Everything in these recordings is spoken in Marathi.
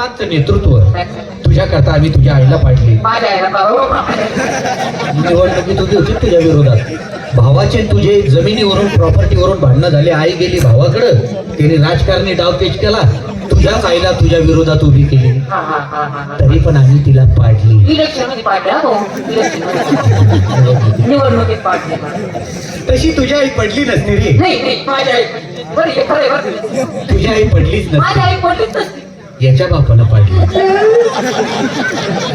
लोकांचं नेतृत्व तुझ्या करता आम्ही तुझ्या आईला पाडली. निवडणुकीत उभी होती तुझ्या विरोधात. भावाचे तुझे जमिनीवरून प्रॉपर्टीवरून भांडणं झाले. आई गेली भावाकडं, तिने राजकारणी डावपेच केला, तुझ्याच आईला तुझ्या विरोधात उभी केली. तरी पण आम्ही तिला पाडली. निवडणुकीत पाडली. तशी तुझी आई पडली नसती रे. तुझी आई पडलीच नसती, याच्या बापानं पाडली.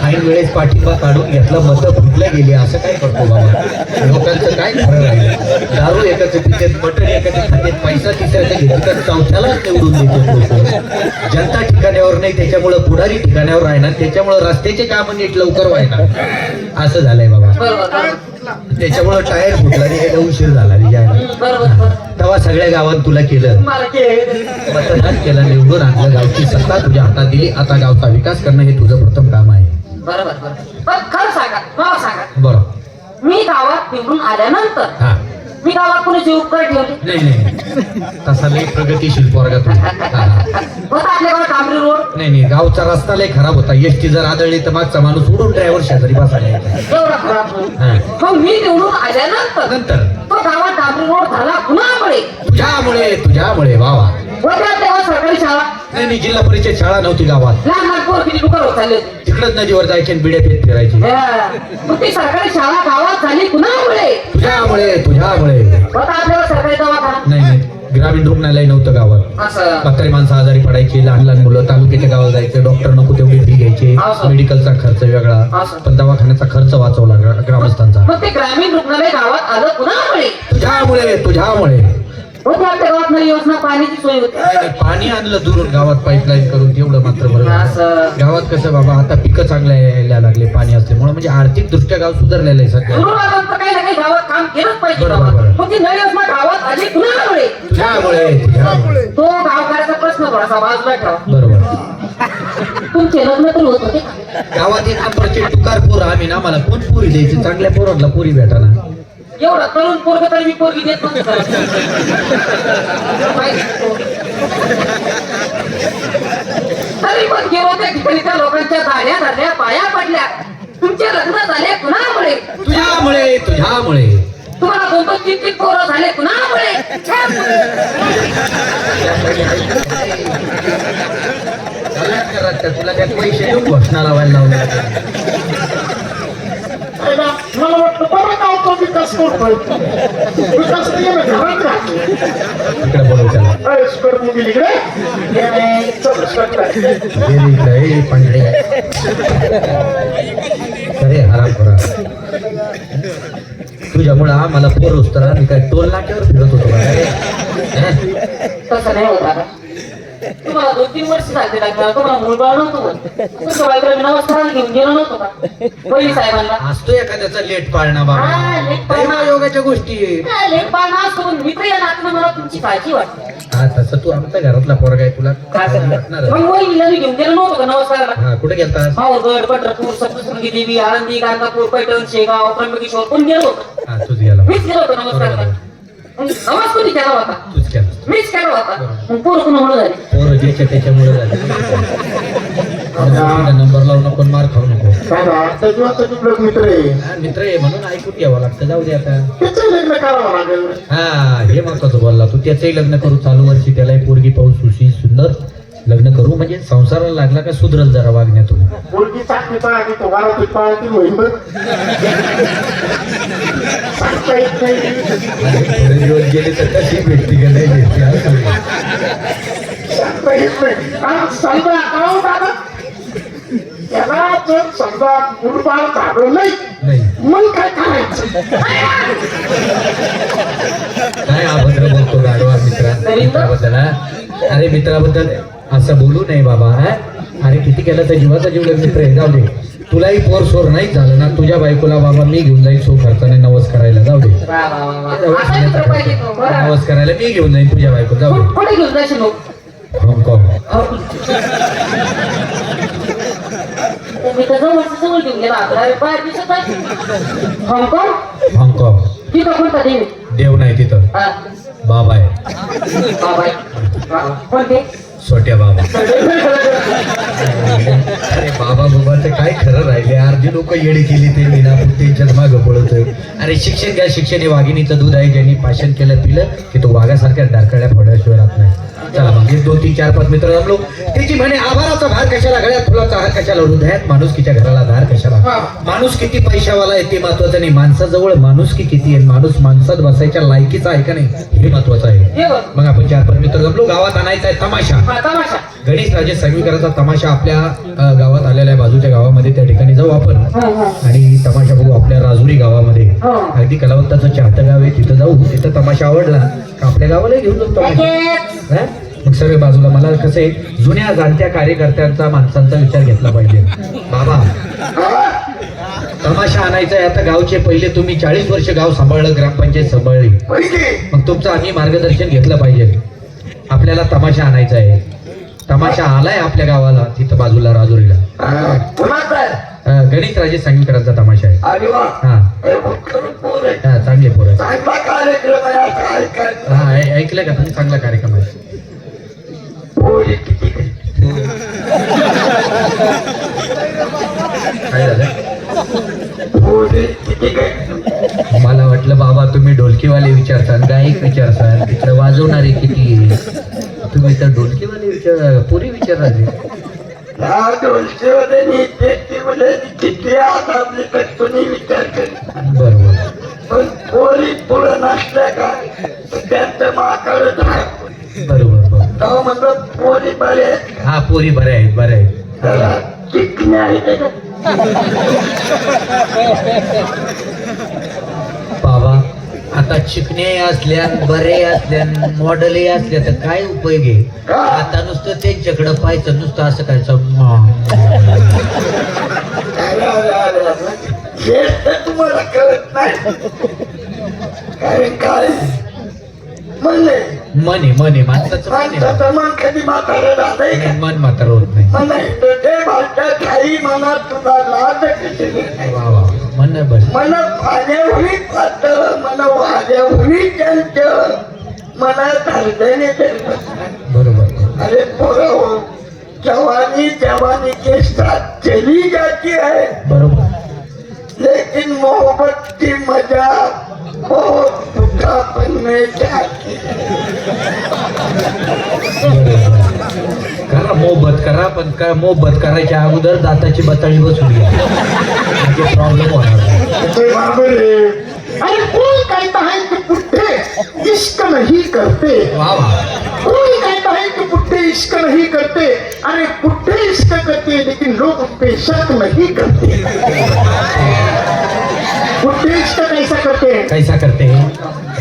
काही वेळेस पाठिंबा काढून घेतला, मत फुटल्या गेली. असं काय करतो बाबा? लोकांचं काय खरं राहिलं? दारू एकाचं पितात, मटण एकाचं खात्यात, पैसा तिसऱ्याचं घेते तर चौथ्यालाच निवडून देते. जनता ठिकाण्यावर नाही, त्याच्यामुळं पुढारी ठिकाण्यावर राहणार, त्याच्यामुळं रस्त्याचे काम नीट लवकर व्हायना. असं झालंय बाबा. त्याच्यामुळं टायर फुटला आणि यायला उशीर झाला. तेव्हा सगळ्या गावात तुला केलं, मतदान केलं, निवडून आणलं, गावची सत्ता तुझ्या हातात दिली. आता गावचा विकास करणं हे तुझं प्रथम काम आहे. खरं सांगा, मला सांगा, बरोबर. मी गावात निवडून आल्यानंतर हा, मी गावात कोणाची उपकार ठेवले? नाही तसा लई प्रगतीशील पोरगा तू. होता आपल्या गावात डांबरी रोड? नाही गावचा रस्ता लय खराब होता. एसटी जर आदळली तर मागचा माणूस उडून ड्रायव्हर शेजारी बसायला एवढा खराब नाही. मग मी निवडून आल्यानंतर तो गावात डांबरी रोड झाला कुणामुळे? तुझ्यामुळे बाबा. होत्या तेव्हा सरकारी शाळा? नाही जिल्हा परिषद शाळा नव्हती गावात. लहान लहान पोर किती दुकान होत चालले होते. तिकडच नदीवर जायचे आणि बिड्या पेट फिरायची. मग ती सरकारी शाळा गावात झाली कुणामुळे? तुझ्यामुळे. होता आपल्यावर सरकारी दवाखाना? नाही ग्रामीण रुग्णालय नव्हतं गावात. म्हातारी माणसं आजारी पडायची, लहान लहान मुलं तालुक्याच्या गावात जायचे, डॉक्टर नको तेवढी फी घ्यायचे, मेडिकलचा खर्च वेगळा, पण दवाखान्याचा खर्च वाचवला ग्रामस्थांचा. मग ते ग्रामीण रुग्णालय गावात आलं कुणामुळे? तुझ्यामुळे. होती आपल्या गावात नवी योजना, पाण्याची सोय होती. पाणी आणलं दुरून गावात पाईपलाईन करून, तेवढं मात्र बरोबर. गावात कसं बाबा आता पिकं चांगल्या यायला लागले पाणी असल्यामुळे, म्हणजे आर्थिक दृष्ट्या गाव सुधारलेलं आहे सध्या. काही ना काही गावात काम केलंच पाहिजे. मग ती नवी योजना गावात आली कुणामुळे? तुझ्यामुळे. तो गावकऱ्याचा प्रश्न थोडासा बाजूला ठेवा. बरोबर. तुमचे लग्न तरी होत होते? गावात एक नंबरचे टुकार पोरं आम्ही, ना मला कोण पुरी द्यायची? चांगल्या पोरांना पुरी भेटाना. एवढा तरुण पोरग तरी मी पोरगी देत नव्हती. तरी पण गेलो त्या ठिकाणी त्या लोकांच्या गाड्या धरल्या, पाया पडल्या. तुमचे लग्न झाले कुणामुळे? तुझ्यामुळे. तुम्हाला 2-3 पोरं झाले कुणामुळे? तुला त्यात पैसे देऊन घोषणा लावायला लावल्या. मला वाटतं बरं गावचा विकास करतोय. विकास नाही ना घरात राहतो. इकडे बोलव त्याला. अरे आराम करा. तुझ्यामुळे आम्हाला पोर उचतरा. मी काय टोल नाक्यावर फिरत होतो का? तसं नाही होता. तुम्हाला 2-3 वर्ष झाले लागणार. तुम्हाला मुलबाळ नव्हतं. तुमच्या बायकोला नमस्कार घेऊन गेलो नव्हतो का पहिली साहेबांना? असतो एखाद्याचा लेट पाळणा बाबा. योगाच्या गोष्टी. लेट पाळणा असतो. मित्र या नात्यानं मला तुमची काळजी वाटते. हा तसं तू आमच्या घरातला पोरगा आहे, तुला वाटणार. मग वहिनीला घेऊन गेलो नव्हतो का नमस्काराला? हा कुठे गेलता? माऊरगड, पंढरपूर, सप्तशृंगी देवी, आळंदी, गाणगापूर, पैठण, शेगाव, त्र्यंबकेश्वर कोण गेलो होतो? हा तूच गेला. मीच गेलो होतो नमस्काराला. नमस्कार कोणी केला होता? तूच केला. मीच केला होता. मग पोरं कुणामुळे झाली? पोरं ज्याच्या त्याच्यामुळे झाले. नंबर लावू नको, मार खाऊ नको. मित्र आहे. मित्र आहे म्हणून ऐकून घ्यावं लागतं. जाऊ दे आता. त्याचं लग्न करावं लागेल. हा हे महत्वाचं बोलला तू. त्याचंही लग्न करू चालू वर्षी. त्यालाही पोरगी पाहू सुशी सुंदर लग्न करू, म्हणजे संसाराला लागला का सुधरल जरा वागण्यातून. मुलगी चाकरी पाळती तो घरात पाळती होईल. सांगता येत नाही. दिवस गेले तर कशी भेटती का नाही भेटती असं. सांगता येत नाही. समजा गाव दादा त्याला जर समजा मुलबाळ झालं नाही मग काय करायचं? काय अभद्र बोलतो गाडवा मित्राबद्दल. अरे मित्राबद्दल असं बोलू नये बाबा. अरे किती केलं तर जीवाचा जीव मित्र आहे. जाऊ दे. तुलाही पोर सोर नाही झालं ना, तुझ्या बायकोला बाबा मी घेऊन जाईल सो खर्चाने नवस करायला. जाऊ दे. नवस करायला मी घेऊन जाईन तुझ्या बायको. जाऊ दे. कुठे घेऊन जायचं? हाँगकाँग. मी तर जवळ घेऊन गेला. बाहेर दिसत आहे. हाँगकाँग. तिथं कोणता देवी? देव नाही तिथं, बाबा आहे. बाबा कोणते? छोट्या बाबा. अर्धी लोक येडे केली ते विना त्यांच्याच मागं पळत. अरे शिक्षण घ्या, शिक्षण हे वाघिणीचं दूध आहे. ज्यांनी पाषण केलं पिलं की तो वाघासारख्या डारकड्या फोडल्याशिवाय राहत नाही. चला मग 1 2 3 4 5 मित्र जमलो. त्याची म्हणे आभाराचा भार कशाला, गळ्यात फुलाचा हार कशाला, हृदयात माणुसकीच्या घराला धार कशाला. माणूस किती पैशावाला आहे ते महत्वाचं नाही, माणसाजवळ माणुसकी किती आहे, माणूस माणसात बसायच्या लायकीचा आहे का नाही हे महत्वाचं आहे. हे बघ. मग आपण 4 5 मित्र जमलो. गावात आणायचा आहे तमाशा. हा, तमाशा. गणेश राजे संगीकरांचा तमाशा आपल्या गावात आलेला आहे. बाजूच्या गावामध्ये त्या ठिकाणी जाऊ आपण आणि तमाशा बघू आपल्या राजुरी गावामध्ये. अगदी कलावंताचं चाहतं गाव आहे, तिथं जाऊ. तिथं तमाशा आवडला का आपल्या गावाला घेऊन जाऊ तमाशा. हा? मग सर्व बाजूला. मला कसं आहे, जुन्या जाणत्या कार्यकर्त्यांचा माणसांचा विचार घेतला पाहिजे. बाबा तमाशा आणायचा आहे आता. गावचे पहिले तुम्ही 40 वर्ष गाव सांभाळलं, ग्रामपंचायत सांभाळली, मग तुमचं आम्ही मार्गदर्शन घेतलं पाहिजे. आपल्याला तमाशा आणायचा आहे. तमाशा आलाय आपल्या गावाला, तिथं बाजूला राजुरीला. गणेश राजे संगीकरांचा तमाशा आहे. हा चांगले पोरं. हा ऐकलं का तुम्ही, चांगला कार्यक्रम आहे. काय झालं? मला वाटलं बाबा तुम्ही ढोलकीवाले विचारसान, गायक विचारसान, तिकडे वाजवणारे किती, तुम्ही तर ढोलकीवाले विचार पुरी विचारले. बरोबर. पोरी पुढं नसल्या का त्यांचं माकड बरोबर. म्हणलं पोरी बरे हा पोरी बरे आहेत, बरे आहेत. चिकण्या बाबा आता चिकणे असल्या, बरे असल्या, मॉडेल असल्या तर काय उपयोग आहे. आता नुसतं त्यांच्याकडं पाहायचं, नुसतं असं करायचं. हे तर तुम्हाला कळत नाही. कारण काय म्हणले मने माणसाचं माणसाचं मन कधी म्हातारं झालंय का? मन मात्र होत नाही. ते भारतात काही मनात तुला लाज कशी नाही. वा वा मन बस. मन पाण्यावरी पातळ, मन वाऱ्यावरी त्यांचं, मनात हृदयाने बरोबर. अरे पोरं हो, जवानी जवानी के साथ चली जाती है, बरोबर. लेकिन मोहब्बत की मजा बहुत बुढ़ापन में जाती है. करा मोहब्बत करा, पण काय मोहब्बत करायच्या अगोदर दाताची बताळी बसून घ्या, म्हणजे प्रॉब्लेम होणार. अरे कोई कहता है कि बुढ़े इश्क नहीं करते. वा वा. कोई कहता है कि बुढ़े इश्क नहीं करते. अरे बुढ़े इश्क करते हैं लेकिन लोग उन पे शक नहीं करते. बुढ़े इश्क कैसा करते हैं? कैसा करते हैं?